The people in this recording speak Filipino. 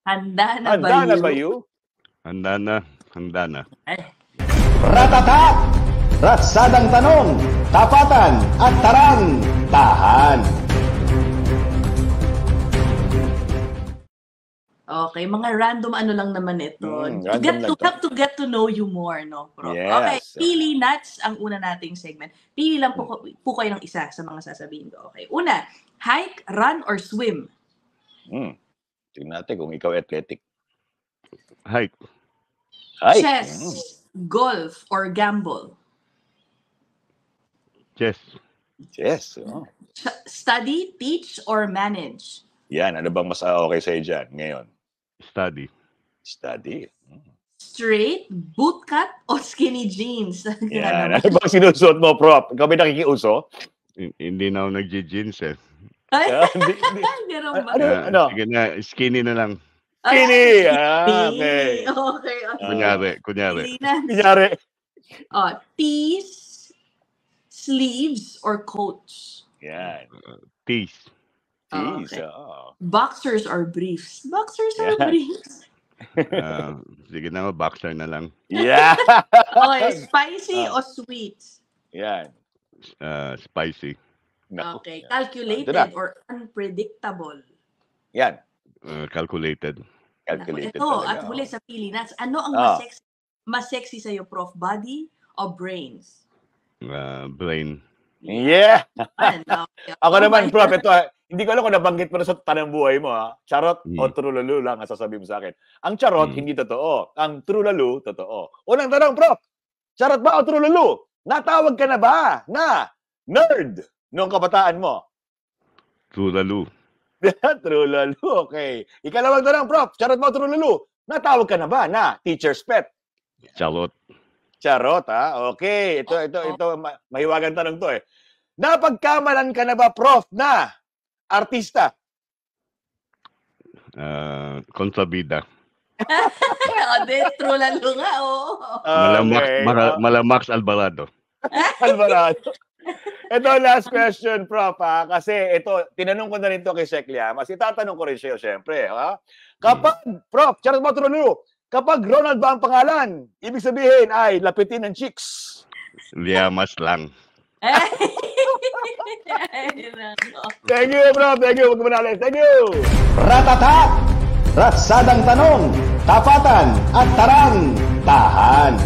Handa na ba Handa na ba you? Handa na. Handa na. Ratatak! Ratsadang tanong, tapatan at tarang, tahan. Okay, mga random ano lang naman ito. Random To get to know you more, no, Prof? Yes. Okay, pili nuts ang una nating segment. Pili lang po kayo ng isa sa mga sasabihin ko. Okay, una, hike, run, or swim? Tingnan natin kung ikaw athletic. Hike. Hike. Chess, golf, or gamble? Chess. Chess. Study, teach, or manage? Yan, ano bang mas okay sa'yo dyan ngayon? Study. Study. Straight, bootcut, o skinny jeans? Yan. Ano bang sinusuot mo, Prof? Ikaw ba nakikiuso? Hindi na ako nag-jeans eh. Ay, Hindi. ganun ba? Ano? Sige na, skinny na lang. Skinny! Okay. Okay. Okay. Kunyari. Kunyari. Tees, sleeves, or coats? Yan. Tees. Tees. Okay. Boxers or briefs? Boxers or briefs? Sige na, boxer na lang. Yeah. Okay, spicy o sweet? Yan. Spicy. Okay, calculated or unpredictable? Yan. Calculated. Calculated Ito, talaga. at huli sa pili nuts, ano ang mas sexy sa'yo, Prof? Body o brains? Brain. Yeah. Okay. Ako naman, Prof, ito, hindi ko alam kung nabanggit mo na sa tanang buhay mo, ha? Charot o true-lalo lang ang sasabihin mo sa akin. Ang charot, hindi totoo. Ang true-lalo, totoo. Unang tanong, Prof, charot ba o true-lalo? Natawag ka na ba na nerd noong kabataan mo? True-lalo. True-lalo, okay. Ikalawang tanong, Prof, charot ba o true-lalo? Natawag ka na ba na teacher's pet? Charot. Charot, ha? Okay. Ito, mahiwagang tanong to eh. Napagkamalan ka na ba, Prof, na artista? Kontrabida. True lalo nga, Malamax Alvarado. Alvarado. Ito, last question, Prof, ha? Kasi ito, tinanong ko na rin to kay Sec Llamas. Itatanong ko rin siya, syempre, ha? Kapag, Prof, charot mo, true, kapag Ronald ba ang pangalan, ibig sabihin ay lapitin ng chicks. Llamas lang. Thank you, Prof. Thank you. Huwag mo nalit. Thank you. Ratatak! Ratsadang tanong, tapatan at tarang, tahan.